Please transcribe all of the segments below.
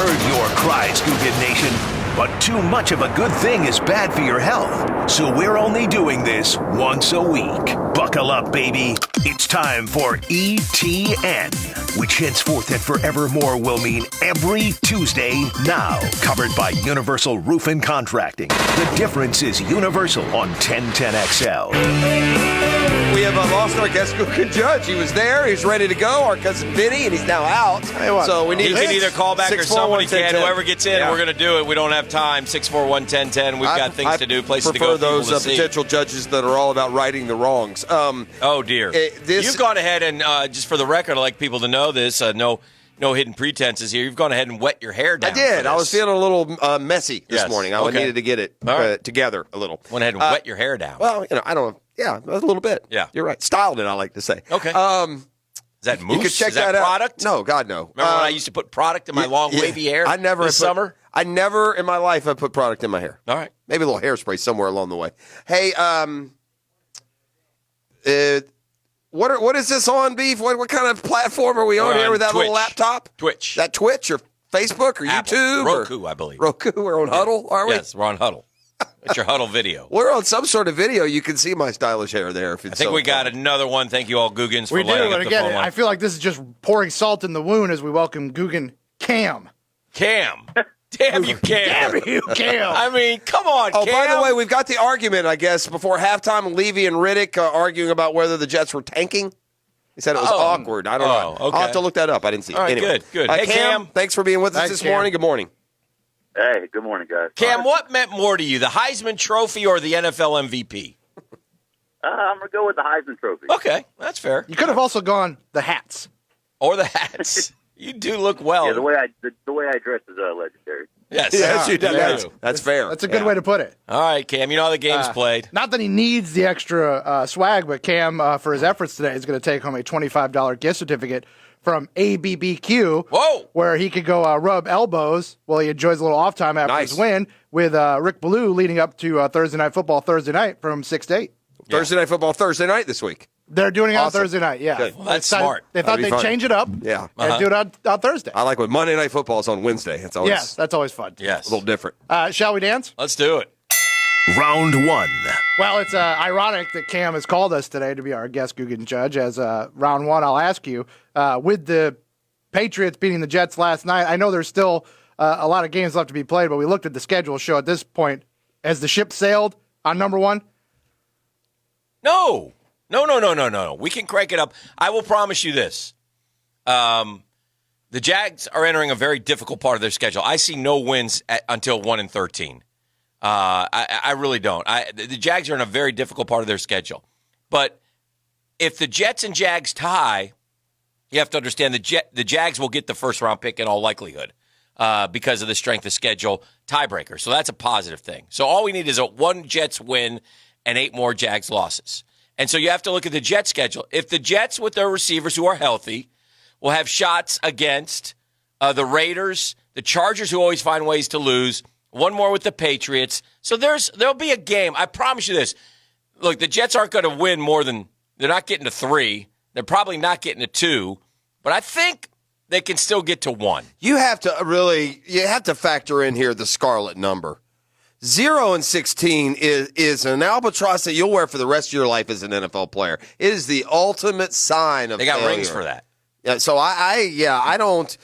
heard your cries, Guggen Nation, but too much of a good thing is bad for your health. So we're only doing this once a week. Buckle up, baby. It's time for E.T.N, which henceforth and forevermore will mean every Tuesday now. Covered by Universal Roof and Contracting. The difference is Universal on 1010XL. We have lost our guest Guggen Judge. He was there. He's ready to go. Our cousin Vinny, and he's now out. So we need he can either call back or somebody can. Whoever gets in, we're going to do it. We don't have time. 641-1010. We've got things to do, places to go. I prefer those potential judges that are all about righting the wrongs. Oh, dear. You've gone ahead and, just for the record, I'd like people to know this, no hidden pretenses here. You've gone ahead and wet your hair down. I did. I was feeling a little messy this morning. I needed to get it together a little. Went ahead and wet your hair down. Well, I don't. Yeah, a little bit. Yeah, you're right. Styled it, I like to say. Okay. Is that mousse? You could check Is that out. product? No, God, no. Remember when I used to put product in my long wavy hair? I never this summer. I never in my life have put product in my hair. All right. Maybe a little hairspray somewhere along the way. Hey, what is this on, Beef? What kind of platform are we on here with that Twitch. little laptop? Twitch. That Twitch or Facebook or Apple. YouTube? Roku, I believe. Roku. We're on Huddle, are we? Yes, we're on Huddle. It's your Huddle video. We're on some sort of video. You can see my stylish hair there. If it's I think we got another one. Thank you all, Guggens, for we letting do, us and again, I feel like this is just pouring salt in the wound as we welcome Guggen Cam. Cam. Damn you, Cam. Damn you, Cam. I mean, come on, Cam. Oh, by the way, we've got the argument, I guess, before halftime. Levy and Riddick arguing about whether the Jets were tanking. He said it was awkward. I don't know. Okay. I'll have to look that up. I didn't see it. All right, anyway. good. Hey, Cam, thanks for being with us this morning. Good morning. Hey, good morning, guys. Cam, what meant more to you, the Heisman Trophy or the NFL MVP? I'm going to go with the Heisman Trophy. Okay, that's fair. You could have also gone the hats. Or the hats. You do look well. Yeah, the way I dress is legendary. Yes, you do. That's fair. That's a good way to put it. All right, Cam, you know how the game's played. Not that he needs the extra swag, but Cam, for his efforts today, is going to take home a $25 gift certificate from ABBQ, where he could go rub elbows while he enjoys a little off time after his win with Rick Ballou leading up to Thursday Night Football Thursday night from 6 to 8. Thursday Night Football Thursday night this week. They're doing it on Thursday night, yeah. Well, that's smart. They thought they'd change it up and do it on Thursday. I like when Monday Night Football is on Wednesday. That's always, that's always fun. Yes. A little different. Shall we dance? Let's do it. Round one. Well, it's ironic that Cam has called us today to be our guest Guggen Judge. As round one, I'll ask you, with the Patriots beating the Jets last night, I know there's still a lot of games left to be played, but we looked at the schedule show at this point. Has the ship sailed on number one? No. We can crank it up. I will promise you this. The Jags are entering a very difficult part of their schedule. I see no wins until 1-13. I really don't. The Jags are in a very difficult part of their schedule. But if the Jets and Jags tie, you have to understand the Jags will get the first-round pick in all likelihood because of the strength of schedule tiebreaker. So that's a positive thing. So all we need is a one Jets win and 8 more Jags losses. And so you have to look at the Jets schedule. If the Jets, with their receivers who are healthy, will have shots against the Raiders, the Chargers, who always find ways to lose, one more with the Patriots. So there'll be a game. I promise you this. Look, the Jets aren't going to win more than – they're not getting to 3. They're probably not getting to 2. But I think they can still get to 1. You have to factor in here the scarlet number. 0-16 is an albatross that you'll wear for the rest of your life as an NFL player. It is the ultimate sign of failure. They got rings for that. Yeah, so I don't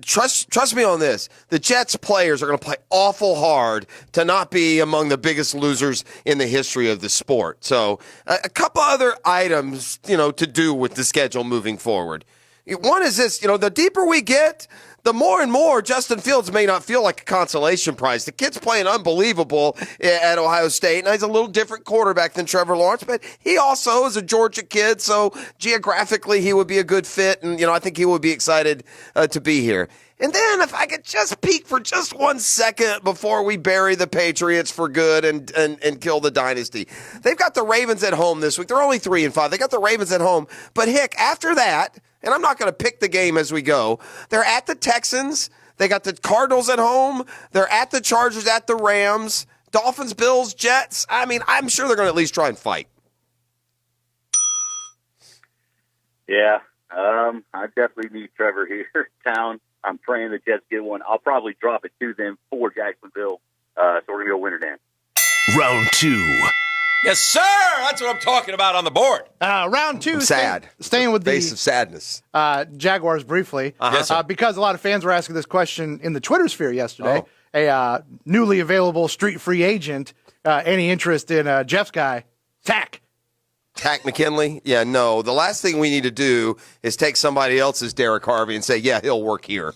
trust me on this. The Jets players are going to play awful hard to not be among the biggest losers in the history of the sport. So a couple other items, to do with the schedule moving forward. One is this, the deeper we get, the more and more Justin Fields may not feel like a consolation prize. The kid's playing unbelievable at Ohio State, and he's a little different quarterback than Trevor Lawrence, but he also is a Georgia kid, so geographically he would be a good fit, and I think he would be excited to be here. And then if I could just peek for just 1 second before we bury the Patriots for good and kill the dynasty. They've got the Ravens at home this week. They're only 3-5. They got the Ravens at home. But, after that, and I'm not going to pick the game as we go, they're at the Texans. They got the Cardinals at home. They're at the Chargers, at the Rams. Dolphins, Bills, Jets. I mean, I'm sure they're going to at least try and fight. Yeah, I definitely need Trevor here in town. I'm praying the Jets get one. I'll probably drop it to them for Jacksonville. So we're going to go winner, Dan. Round 2. Yes, sir. That's what I'm talking about on the board. Round 2. Sad. Staying with Face the of sadness. Jaguars briefly. Yes, sir. Because a lot of fans were asking this question in the Twitter sphere yesterday. A newly available street free agent. Any interest in Jeff's guy, Tack McKinley? Yeah, no. The last thing we need to do is take somebody else's Derek Harvey and say, yeah, he'll work here.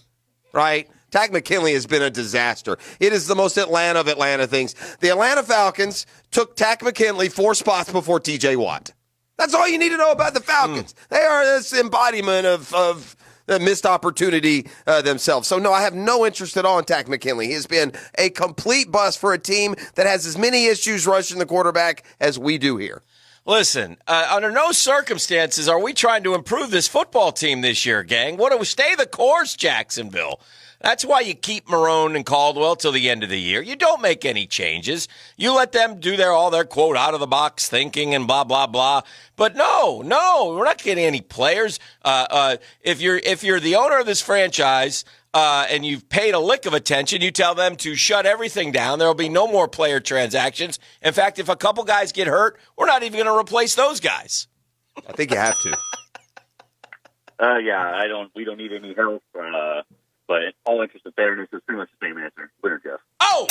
Right? Tack McKinley has been a disaster. It is the most Atlanta of Atlanta things. The Atlanta Falcons took Tack McKinley 4 spots before TJ Watt. That's all you need to know about the Falcons. They are this embodiment of the missed opportunity themselves. So, no, I have no interest at all in Tack McKinley. He has been a complete bust for a team that has as many issues rushing the quarterback as we do here. Listen, under no circumstances are we trying to improve this football team this year, gang. What do we stay the course, Jacksonville? That's why you keep Marone and Caldwell till the end of the year. You don't make any changes. You let them do all their quote out of the box thinking and blah blah blah. But no, we're not getting any players. If you're the owner of this franchise and you've paid a lick of attention, you tell them to shut everything down. There will be no more player transactions. In fact, if a couple guys get hurt, we're not even going to replace those guys. I think you have to. We don't need any help. But in all interest of fairness, it's pretty much the same answer. Winner, Jeff. Oh!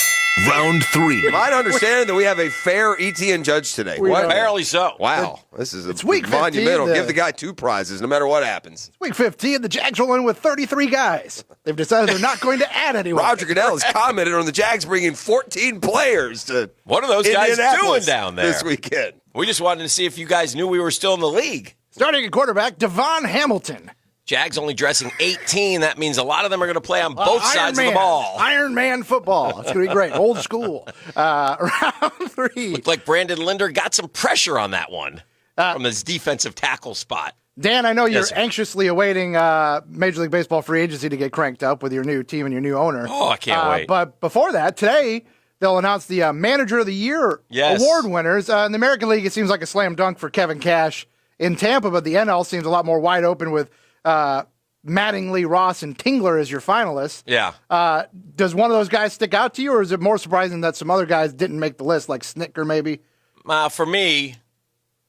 Round 3. Might understand that we have a fair E.T.N. judge today. Apparently so. Wow. This is It's week 15, monumental. Give the guy 2 prizes no matter what happens. Week 15, the Jags roll in with 33 guys. They've decided they're not going to add anyone. Roger Goodell has commented on the Jags bringing 14 players to What are those guys doing Indianapolis down there? this weekend? We just wanted to see if you guys knew we were still in the league. Starting at quarterback, Devon Hamilton. Jags only dressing 18. That means a lot of them are going to play on both sides of the Man. ball. Iron Man football. It's going to be great. Old school. Round 3. Looked like Brandon Linder got some pressure on that one from his defensive tackle spot. Dan, I know you're Yes, sir. anxiously awaiting Major League Baseball free agency to get cranked up with your new team and your new owner. Oh, I can't wait. But before that, today they'll announce the Manager of the Year award winners. In the American League, it seems like a slam dunk for Kevin Cash in Tampa, but the NL seems a lot more wide open with Mattingly, Ross, and Tingler as your finalists. Yeah. Does one of those guys stick out to you, or is it more surprising that some other guys didn't make the list, like Snicker maybe? For me,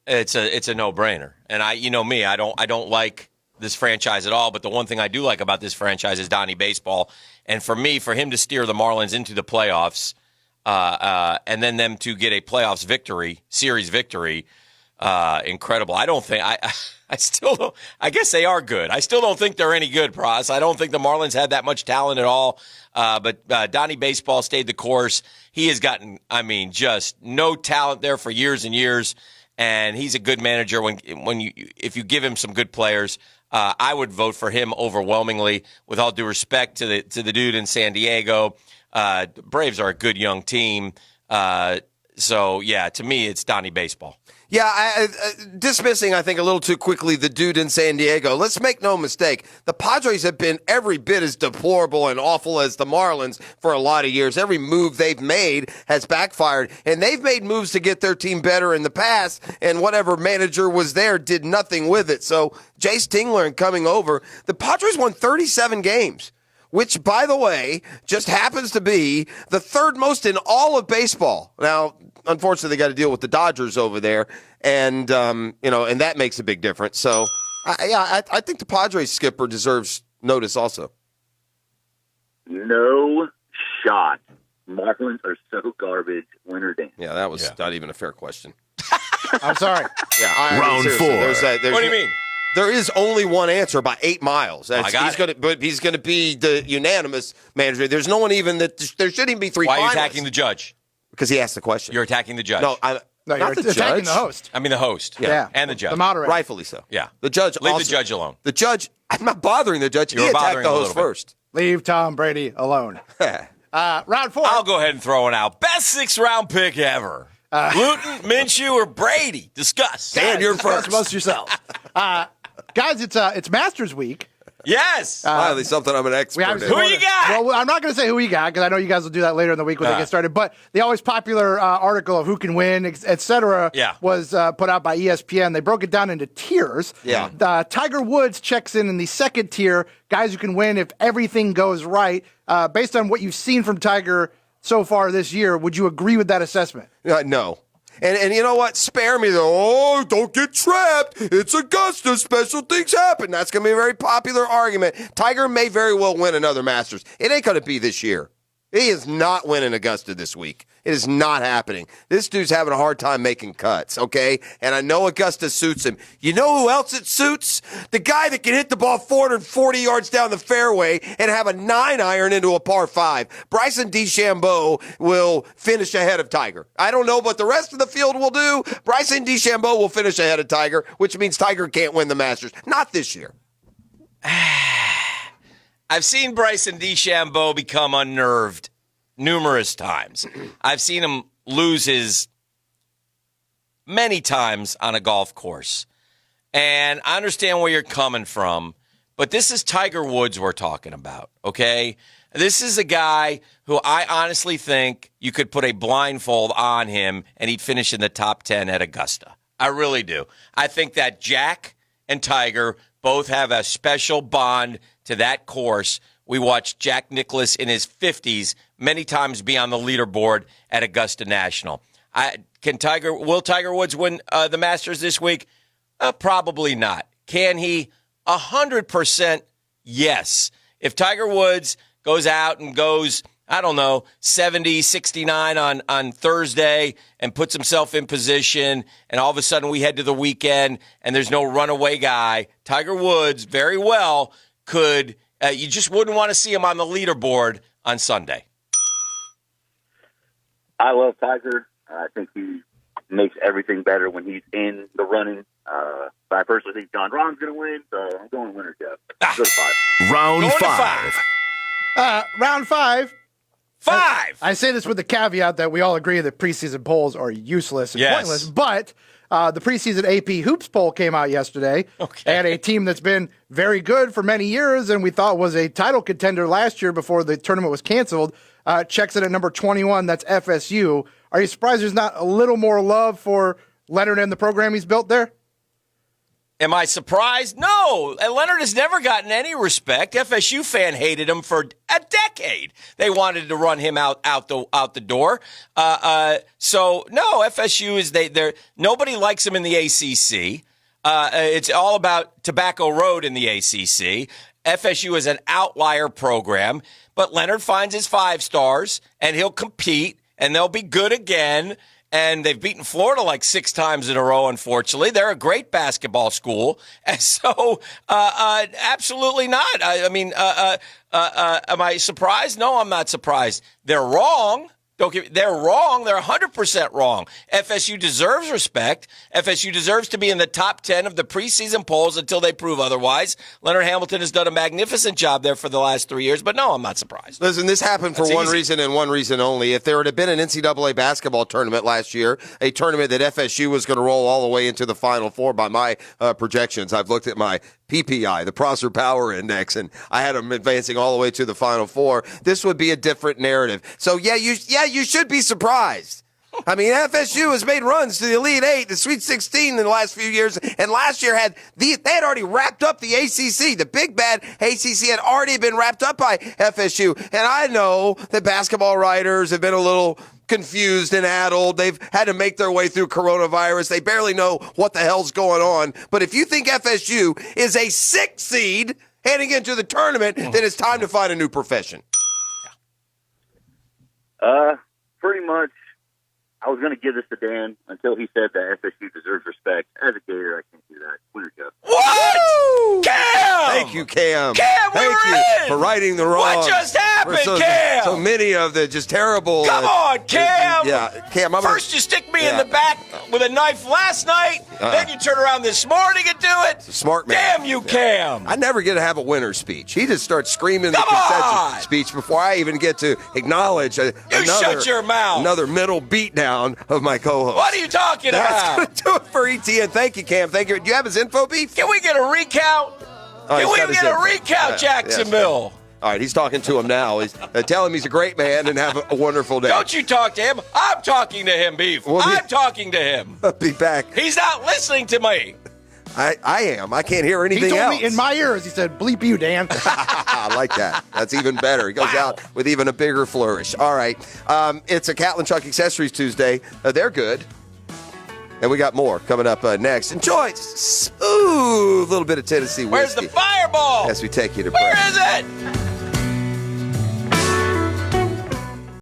it's a no-brainer. And you know me, I don't like this franchise at all, but the one thing I do like about this franchise is Donnie Baseball. And for me, for him to steer the Marlins into the playoffs and then them to get a playoffs victory, series victory, incredible. I still don't. I guess they are good. I still don't think they're any good, Pras. I don't think the Marlins had that much talent at all. But Donnie Baseball stayed the course. He has gotten, just no talent there for years and years. And he's a good manager if you give him some good players. I would vote for him overwhelmingly. With all due respect to the dude in San Diego, Braves are a good young team. So yeah, to me, it's Donnie Baseball. Yeah, dismissing, I think, a little too quickly the dude in San Diego. Let's make no mistake. The Padres have been every bit as deplorable and awful as the Marlins for a lot of years. Every move they've made has backfired, and they've made moves to get their team better in the past, and whatever manager was there did nothing with it. So Jace Tingler coming over, the Padres won 37 games, which, by the way, just happens to be the third most in all of baseball. Now, unfortunately, they got to deal with the Dodgers over there, and and that makes a big difference. So, I think the Padres skipper deserves notice also. No shot. Marlins are so garbage. Winner, Dan. Yeah, that was not even a fair question. I'm sorry. Yeah, Round 4. What do you mean? There is only one answer by 8 miles. He's going to be the unanimous manager. There's no one even that there shouldn't even be 3 Why are you finalists. attacking the judge? Because he asked the question. You're attacking the judge. No, You're not the attacking judge. the host. I mean the host. Yeah. And the judge. The moderator. Rightfully so. Yeah. The judge. Leave also, the judge alone. The judge. I'm not bothering the judge. You He were attacked bothering the him a host little bit. first. Leave Tom Brady alone. Round 4. I'll go ahead and throw it out. Best 6th-round pick ever. Luton, Minshew, or Brady? Discuss. Dan, you're Discuss first. amongst yourselves. Guys, it's Masters Week. Yes. Finally, something I'm an expert in. Who you got? Well, I'm not going to say who you got because I know you guys will do that later in the week when they get started. But the always popular article of who can win, et cetera, was put out by ESPN. They broke it down into tiers. Yeah. Tiger Woods checks in the second tier, guys who can win if everything goes right. Based on what you've seen from Tiger so far this year, would you agree with that assessment? No. And you know what? Spare me, though. Oh, don't get trapped. It's Augusta. Special things happen. That's going to be a very popular argument. Tiger may very well win another Masters. It ain't going to be this year. He is not winning Augusta this week. It is not happening. This dude's having a hard time making cuts, okay? And I know Augusta suits him. You know who else it suits? The guy that can hit the ball 440 yards down the fairway and have a 9-iron into a par 5. Bryson DeChambeau will finish ahead of Tiger. I don't know what the rest of the field will do. Bryson DeChambeau will finish ahead of Tiger, which means Tiger can't win the Masters. Not this year. I've seen Bryson DeChambeau become unnerved numerous times. I've seen him lose his many times on a golf course. And I understand where you're coming from, but this is Tiger Woods we're talking about, okay? This is a guy who I honestly think you could put a blindfold on him and he'd finish in the top 10 at Augusta. I really do. I think that Jack and Tiger both have a special bond to that course. We watched Jack Nicklaus in his 50s many times be on the leaderboard at Augusta National. Will Tiger Woods win the Masters this week? Probably not. Can he? 100% yes. If Tiger Woods goes out and goes, 70, 69 on Thursday and puts himself in position, and all of a sudden we head to the weekend and there's no runaway guy, Tiger Woods very well could, you just wouldn't want to see him on the leaderboard on Sunday. I love Tiger. I think he makes everything better when he's in the running. But I personally think John Rahm's going to win, so I'm going winner, Jeff. Go to 5. Round 5. Round 5. 5. I say this with the caveat that we all agree that preseason polls are useless and pointless, but the preseason AP Hoops poll came out yesterday, and a team that's been very good for many years and we thought was a title contender last year before the tournament was canceled, checks in at number 21. That's FSU. Are you surprised there's not a little more love for Leonard and the program he's built there? Am I surprised? No. Leonard has never gotten any respect. FSU fan hated him for a decade. They wanted to run him out the door. So no, FSU is they're nobody likes him in the ACC. It's all about Tobacco Road in the ACC. FSU is an outlier program, but Leonard finds his 5 stars and he'll compete and they'll be good again. And they've beaten Florida like 6 times in a row, unfortunately. They're a great basketball school. And so, absolutely not. Am I surprised? No, I'm not surprised. They're wrong. They're wrong. They're 100% wrong. FSU deserves respect. FSU deserves to be in the top 10 of the preseason polls until they prove otherwise. Leonard Hamilton has done a magnificent job there for the last 3 years, but no, I'm not surprised. Listen, this happened for one reason and one reason only. If there had been an NCAA basketball tournament last year, a tournament that FSU was going to roll all the way into the Final Four by my projections, I've looked at my PPI, the Prosser Power Index, and I had them advancing all the way to the Final Four. This would be a different narrative. So, you should be surprised. I mean, FSU has made runs to the Elite Eight, the Sweet 16 in the last few years, and last year they had already wrapped up the ACC. The big bad ACC had already been wrapped up by FSU. And I know that basketball writers have been a little confused and addled. They've had to make their way through coronavirus. They barely know what the hell's going on. But if you think FSU is a 6 seed heading into the tournament, then it's time to find a new profession. Pretty much. I was going to give this to Dan until he said that FSU deserves respect. As a Gator, I can't do that. Winner Jeff. What? Woo! Cam! Thank you, Cam. Cam, Thank you in! for righting the wrong. What just happened, Cam? So many of the just terrible. Come on, Cam. Cam. First you stick me in the back with a knife last night, then you turn around this morning and do it. Smart man. Damn you, Cam. I never get to have a winner's speech. He just starts screaming the concession speech before I even get to acknowledge shut your mouth. Another mental beatdown of my co-host. What are you talking That's about? going to do it for E.T.N. Thank you, Cam. Thank you. Do you have his info beef? Can we get a recount? Oh, Can he's we got his get a info. recount, Jacksonville? All right, he's talking to him now. Tell him he's a great man and have a wonderful day. Don't you talk to him. I'm talking to him, Beef. I'm talking to him. I'll be back. He's not listening to me. I am. I can't hear anything He told else. me in my ears, he said, bleep you, Dan. I like that. That's even better. He goes out with even a bigger flourish. All right. It's a Catlin Truck Accessories Tuesday. They're good. And we got more coming up next. Enjoy smooth little bit of Tennessee whiskey. Where's the fireball? As we take you to break. Where is it?